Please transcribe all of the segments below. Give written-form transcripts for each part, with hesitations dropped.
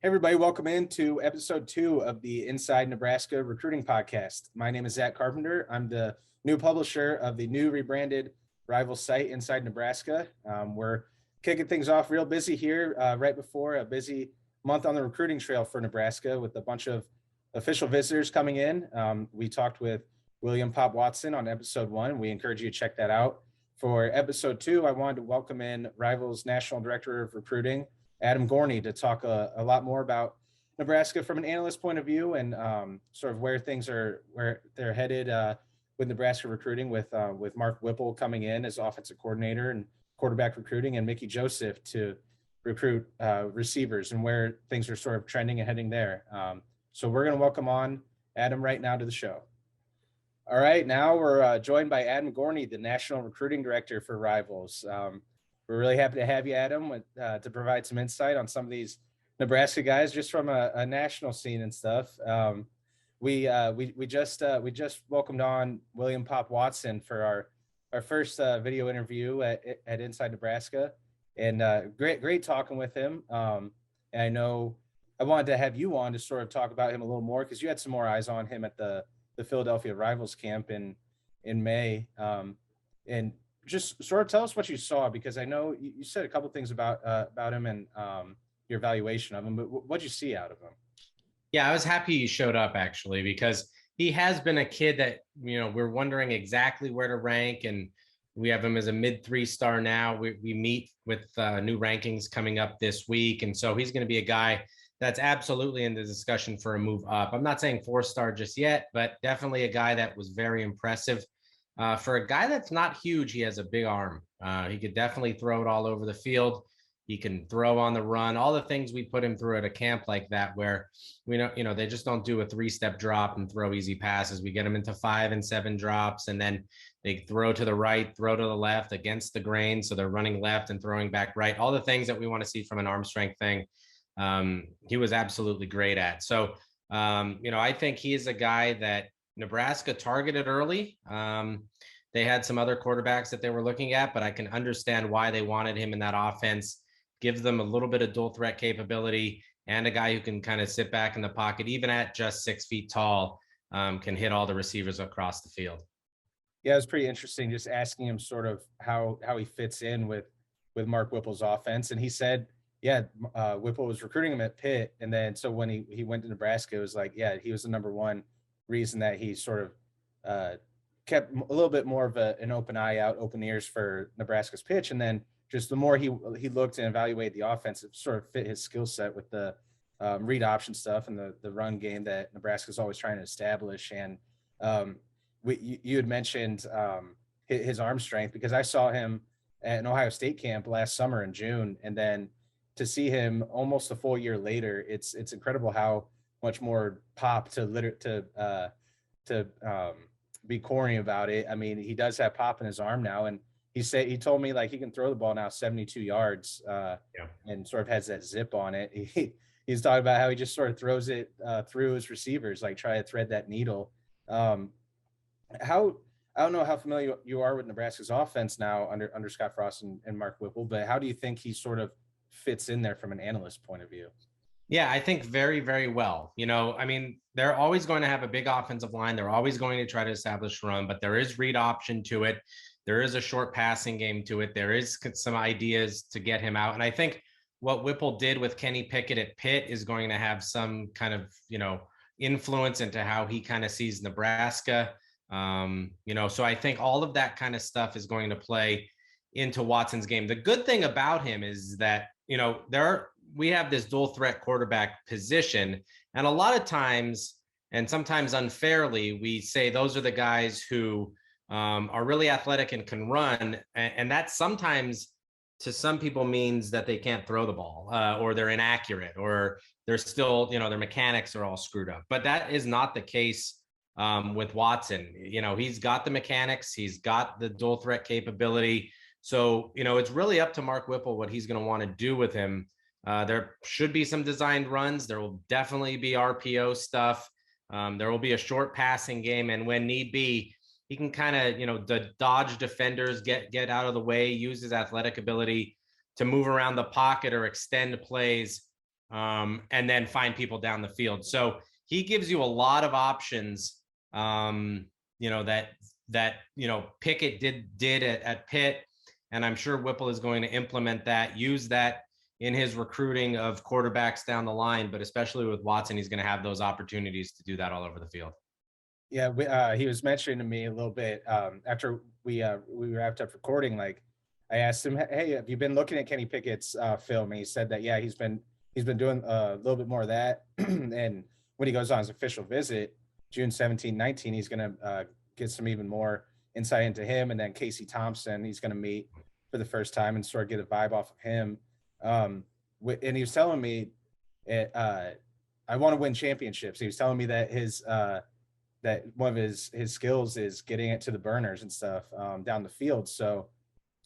Hey everybody, welcome into episode 2 of the Inside Nebraska Recruiting Podcast. My name is Zack Carpenter. I'm the new publisher of the new rebranded rival site, Inside Nebraska. We're kicking things off real busy here right before a busy month on the recruiting trail for Nebraska with a bunch of official visitors coming in. We talked with William Pop Watson on episode 1. We encourage you to check that out. For episode 2, I wanted to welcome in Rivals National Director of Recruiting, Adam Gorney, to talk a lot more about Nebraska from an analyst point of view and sort of where they're headed with Nebraska recruiting with Mark Whipple coming in as offensive coordinator and quarterback recruiting, and Mickey Joseph to recruit receivers and where things are sort of trending and heading there. So we're going to welcome on Adam right now to the show. All right, now we're joined by Adam Gorney, the National Recruiting Director for Rivals. We're really happy to have you, Adam, to provide some insight on some of these Nebraska guys, just from a national scene and stuff. We just welcomed on William Pop Watson for our first video interview at Inside Nebraska, and great talking with him. And I know I wanted to have you on to sort of talk about him a little more because you had some more eyes on him at the Philadelphia Rivals camp in May, and just sort of tell us what you saw, because I know you said a couple of things about him and your evaluation of him, but what'd you see out of him? Yeah, I was happy he showed up, actually, because he has been a kid that, we're wondering exactly where to rank, and we have him as a mid 3-star now. We meet with new rankings coming up this week, and so he's going to be a guy that's absolutely in the discussion for a move up. I'm not saying 4-star just yet, but definitely a guy that was very impressive. For a guy that's not huge, he has a big arm. He could definitely throw it all over the field. He can throw on the run, all the things we put him through at a camp like that, where we know, they just don't do a 3-step drop and throw easy passes. We get them into 5 and 7 drops, and then they throw to the right, throw to the left against the grain. So they're running left and throwing back right, all the things that we want to see from an arm strength thing. He was absolutely great at. So, I think he is a guy that Nebraska targeted early. They had some other quarterbacks that they were looking at, but I can understand why they wanted him in that offense. Gives them a little bit of dual threat capability, and a guy who can kind of sit back in the pocket, even at just 6 feet tall, can hit all the receivers across the field. Yeah, it was pretty interesting just asking him sort of how he fits in with Mark Whipple's offense. And he said, Whipple was recruiting him at Pitt. And then so when he went to Nebraska, it was like, he was the number one reason that he sort of kept a little bit more of an open eye out, open ears for Nebraska's pitch. And then just the more he looked and evaluated the offense, it sort of fit his skill set with the read option stuff and the run game that Nebraska's always trying to establish. And you had mentioned his arm strength, because I saw him at an Ohio State camp last summer in June, and then to see him almost a full year later, it's incredible how much more pop to be corny about it. I mean, he does have pop in his arm now, and he told me like he can throw the ball now 72 yards and sort of has that zip on it. He's talking about how he just sort of throws it through his receivers, like try to thread that needle. I don't know how familiar you are with Nebraska's offense now under Scott Frost and Mark Whipple, but how do you think he sort of fits in there from an analyst point of view? Yeah, I think very, very well. I mean, they're always going to have a big offensive line. They're always going to try to establish run, but there is read option to it. There is a short passing game to it. There is some ideas to get him out. And I think what Whipple did with Kenny Pickett at Pitt is going to have some kind of, influence into how he kind of sees Nebraska. So I think all of that kind of stuff is going to play into Watson's game. The good thing about him is that, we have this dual threat quarterback position, and a lot of times, and sometimes unfairly, we say those are the guys who are really athletic and can run. And that sometimes to some people means that they can't throw the ball or they're inaccurate or they're still, their mechanics are all screwed up. But that is not the case with Watson. He's got the mechanics, he's got the dual threat capability. So, it's really up to Mark Whipple what he's going to want to do with him. There should be some designed runs. There will definitely be RPO stuff. There will be a short passing game. And when need be, he can kind of, dodge defenders, get out of the way, use his athletic ability to move around the pocket or extend plays and then find people down the field. So he gives you a lot of options, that Pickett did at Pitt. And I'm sure Whipple is going to implement that, use that in his recruiting of quarterbacks down the line, but especially with Watson, he's going to have those opportunities to do that all over the field. Yeah, he was mentioning to me a little bit after we wrapped up recording. Like, I asked him, "Hey, have you been looking at Kenny Pickett's film?" And he said that he's been doing a little bit more of that. And when he goes on his official visit, June 17, 19, he's going to get some even more insight into him. And then Casey Thompson, he's going to meet for the first time and sort of get a vibe off of him. And he was telling me, I want to win championships. He was telling me that that one of his skills is getting it to the burners and stuff down the field. So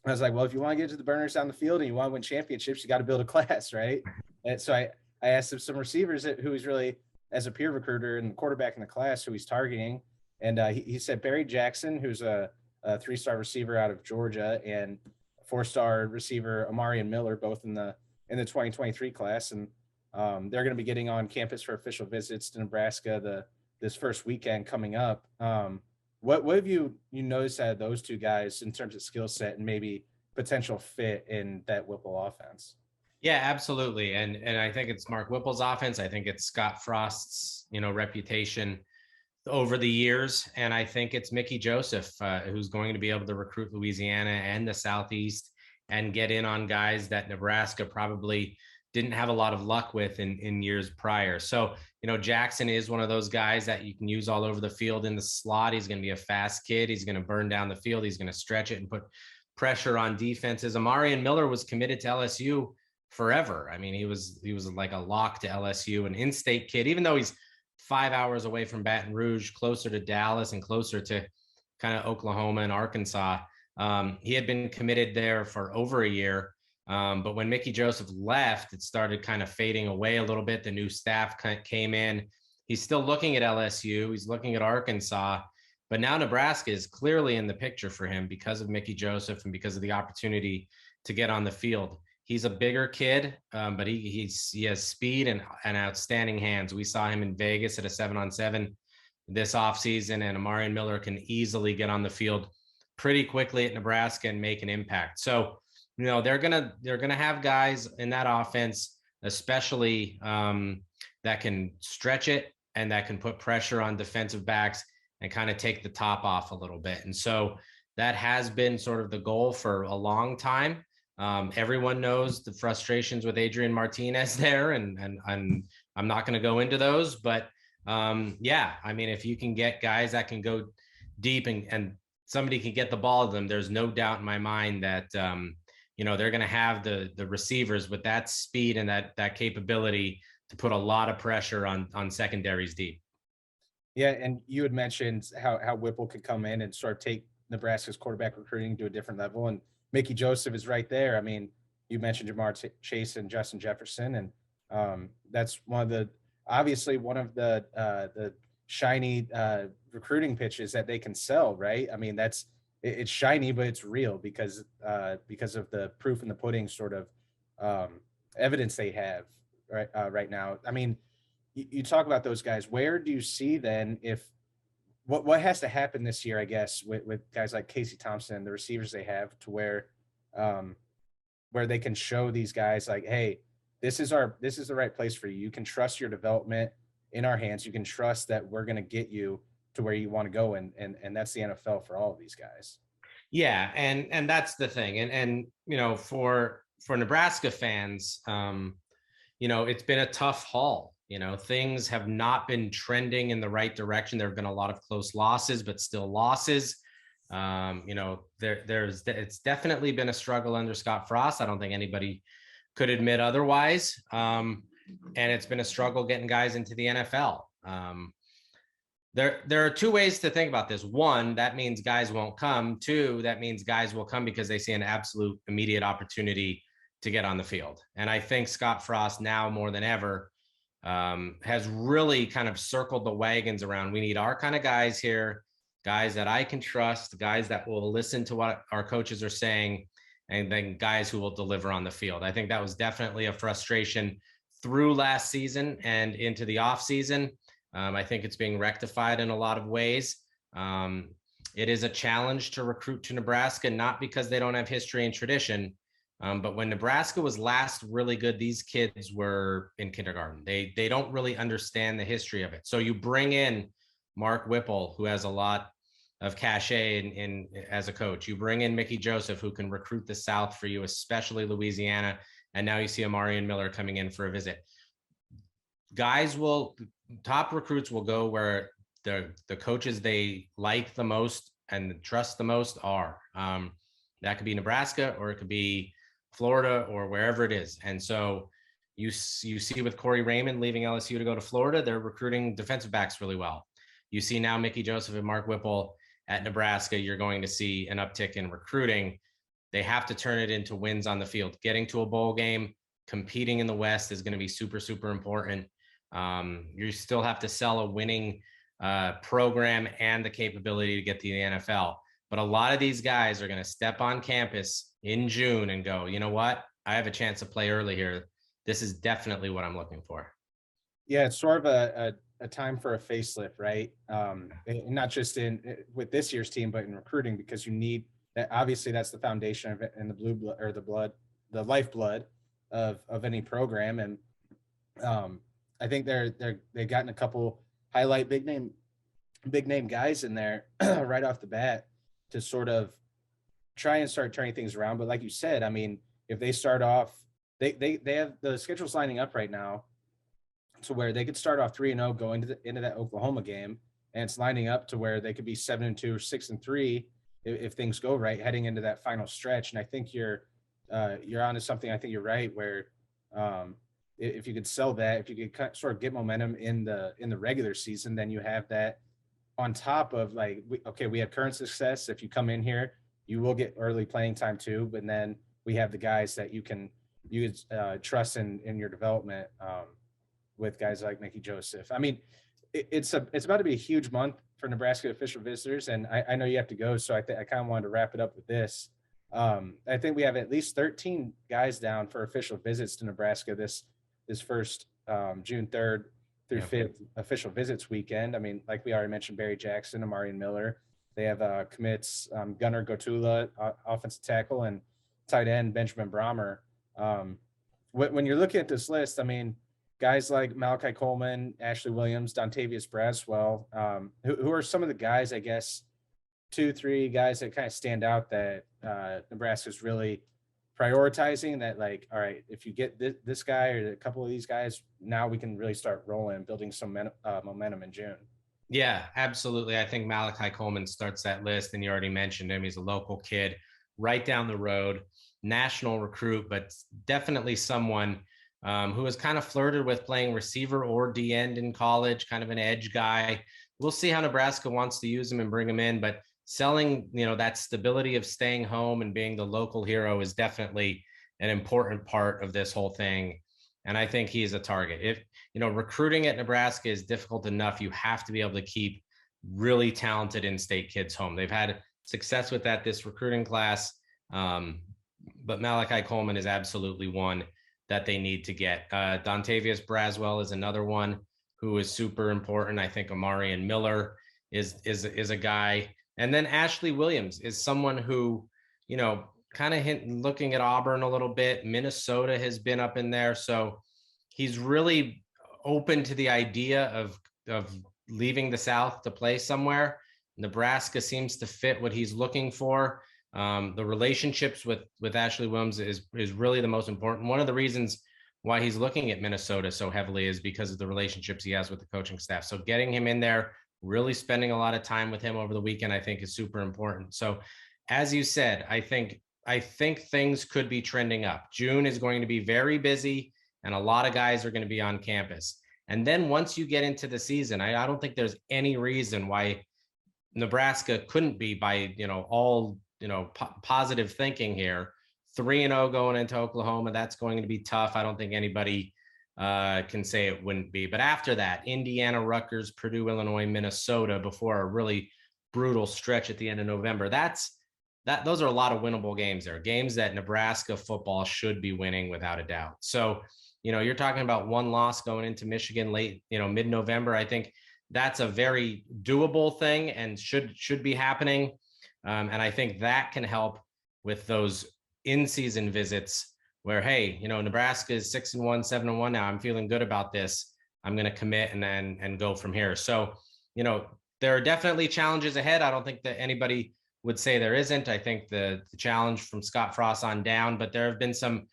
I was like, well, if you want to get to the burners down the field and you want to win championships, you got to build a class, right? And so I asked him some receivers who he's really, as a peer recruiter and quarterback in the class, who he's targeting. And he said Barry Jackson, who's a 3-star receiver out of Georgia, and 4-star receiver Amarian Miller, both in the 2023 class. And they're going to be getting on campus for official visits to Nebraska this first weekend coming up. What have you noticed out of those two guys in terms of skill set and maybe potential fit in that Whipple offense? Yeah, absolutely. And I think it's Mark Whipple's offense. I think it's Scott Frost's, reputation over the years. And I think it's Mickey Joseph, who's going to be able to recruit Louisiana and the Southeast and get in on guys that Nebraska probably didn't have a lot of luck with in years prior. So, Jackson is one of those guys that you can use all over the field in the slot. He's going to be a fast kid. He's going to burn down the field. He's going to stretch it and put pressure on defenses. Amarian Miller was committed to LSU forever. I mean, he was like a lock to LSU, an in-state kid, even though he's 5 hours away from Baton Rouge, closer to Dallas and closer to kind of Oklahoma and Arkansas. He had been committed there for over a year. But when Mickey Joseph left, it started kind of fading away a little bit. The new staff came in. He's still looking at LSU. He's looking at Arkansas. But now Nebraska is clearly in the picture for him because of Mickey Joseph and because of the opportunity to get on the field. He's a bigger kid, but he has speed and outstanding hands. We saw him in Vegas at a 7-on-7 this offseason, and Amarian Miller can easily get on the field pretty quickly at Nebraska and make an impact. So, they're gonna have guys in that offense, especially that can stretch it and that can put pressure on defensive backs and kind of take the top off a little bit. And so that has been sort of the goal for a long time. Everyone knows the frustrations with Adrian Martinez there, and I'm not going to go into those, but if you can get guys that can go deep and somebody can get the ball to them, there's no doubt in my mind that they're going to have the receivers with that speed and that capability to put a lot of pressure on secondaries deep. Yeah, and you had mentioned how Whipple could come in and sort of take Nebraska's quarterback recruiting to a different level, and Mickey Joseph is right there. I mean, you mentioned Jamar Chase and Justin Jefferson, and that's one of the shiny recruiting pitches that they can sell, right? I mean, it's shiny, but it's real because of the proof in the pudding sort of evidence they have right now. I mean, you talk about those guys. Where do you see then what has to happen this year, I guess, with guys like Casey Thompson and the receivers they have to where they can show these guys like, hey, this is the right place for you. You can trust your development in our hands. You can trust that we're going to get you to where you want to go. And that's the NFL for all of these guys. Yeah. And that's the thing. And for Nebraska fans, it's been a tough haul. Things have not been trending in the right direction. There have been a lot of close losses, but still losses. It's definitely been a struggle under Scott Frost. I don't think anybody could admit otherwise. And it's been a struggle getting guys into the NFL. There are two ways to think about this. One, that means guys won't come. Two, that means guys will come because they see an absolute immediate opportunity to get on the field. And I think Scott Frost now more than ever has really kind of circled the wagons around. We need our kind of guys here, guys that I can trust, guys that will listen to what our coaches are saying, and then guys who will deliver on the field. I think that was definitely a frustration through last season and into the off season. I think it's being rectified in a lot of ways. It is a challenge to recruit to Nebraska, not because they don't have history and tradition, but when Nebraska was last really good, these kids were in kindergarten. They don't really understand the history of it. So you bring in Mark Whipple, who has a lot of cachet in as a coach. You bring in Mickey Joseph, who can recruit the South for you, especially Louisiana. And now you see Amarian Miller coming in for a visit. Top recruits will go where the coaches they like the most and trust the most are. That could be Nebraska, or it could be Florida, or wherever it is. And so you see with Corey Raymond leaving LSU to go to Florida, they're recruiting defensive backs really well. You see now Mickey Joseph and Mark Whipple at Nebraska, you're going to see an uptick in recruiting. They have to turn it into wins on the field. Getting to a bowl game, competing in the West is going to be super, super important. You still have to sell a winning program and the capability to get to the NFL. But a lot of these guys are going to step on campus in June and go, you know what? I have a chance to play early here. This is definitely what I'm looking for. Yeah, it's sort of a time for a facelift, right? Not just with this year's team, but in recruiting, because you need that. Obviously, that's the foundation of it, and the blue blood, or the lifeblood of any program. And I think they've gotten a couple highlight big name guys in there right off the bat to sort of try and start turning things around. But like you said, I mean, if they start off, they have the schedules lining up right now to where they could start off 3-0 going into that Oklahoma game, and it's lining up to where they could be 7-2 or 6-3 if things go right heading into that final stretch. And I think you're onto something. I think you're right, where if you could sell that, if you could sort of get momentum in the regular season, then you have that on top of we have current success. If you come in here, you will get early playing time too, but then we have the guys that you can trust in your development with guys like Mickey Joseph. I mean, it's about to be a huge month for Nebraska official visitors, and I know you have to go, so I kind of wanted to wrap it up with this. I think we have at least 13 guys down for official visits to Nebraska this first June 3rd through 5th official visits weekend. I mean, like we already mentioned, Barry Jackson, Amarian Miller. They have commits Gunnar Gotula, offensive tackle, and tight end Benjamin Brahmer. When you're looking at this list, I mean, guys like Malachi Coleman, Ashley Williams, Dontavius Braswell, who are some of the guys, I guess, 2-3 guys that kind of stand out that Nebraska's really prioritizing, that like, all right, if you get this guy or a couple of these guys, now we can really start rolling, building some momentum in June. Yeah, absolutely. I think Malachi Coleman starts that list, and you already mentioned him. He's a local kid right down the road, national recruit, but definitely someone who has kind of flirted with playing receiver or D-end in college, kind of an edge guy. We'll see how Nebraska wants to use him and bring him in, but selling, that stability of staying home and being the local hero is definitely an important part of this whole thing. And I think he's a target. If, recruiting at Nebraska is difficult enough, you have to be able to keep really talented in-state kids home. They've had success with that this recruiting class. But Malachi Coleman is absolutely one that they need to get. Dontavius Braswell is another one who is super important. I think Amarian Miller is a guy. And then Ashley Williams is someone who, kind of looking at Auburn a little bit. Minnesota has been up in there. So he's really open to the idea of leaving the South to play somewhere. Nebraska seems to fit what he's looking for. The relationships with Ashley Williams is really the most important. One of the reasons why he's looking at Minnesota so heavily is because of the relationships he has with the coaching staff. So getting him in there, really spending a lot of time with him over the weekend, I think is super important. So as you said, I think things could be trending up. June is going to be very busy, and a lot of guys are going to be on campus. And then once you get into the season, I don't think there's any reason why Nebraska couldn't be, by, all, positive thinking here, 3-0 going into Oklahoma. That's going to be tough. I don't think anybody can say it wouldn't be. But after that, Indiana, Rutgers, Purdue, Illinois, Minnesota, before a really brutal stretch at the end of November. Those are a lot of winnable games there, games that Nebraska football should be winning without a doubt. So You're talking about one loss going into Michigan late, mid-November. I think that's a very doable thing and should be happening. And I think that can help with those in-season visits where, hey, Nebraska is 6-1, 7-1 now. I'm feeling good about this. I'm going to commit and go from here. So, there are definitely challenges ahead. I don't think that anybody would say there isn't. I think the challenge from Scott Frost on down, but there have been some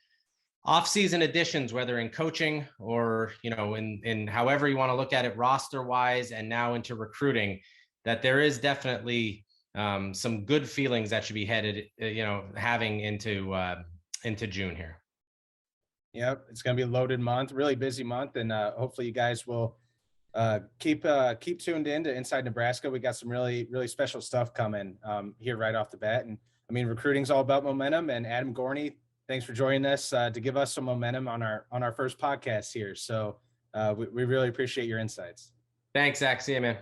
off-season additions, whether in coaching or, in however you want to look at it, roster-wise, and now into recruiting, that there is definitely some good feelings that should be headed, having into June here. Yep, it's going to be a loaded month, really busy month, and hopefully you guys will keep tuned in to Inside Nebraska. We got some really, really special stuff coming here right off the bat. And I mean, recruiting's all about momentum, and Adam Gorney, thanks for joining us to give us some momentum on our first podcast here. So we really appreciate your insights. Thanks, Zach. See you, man.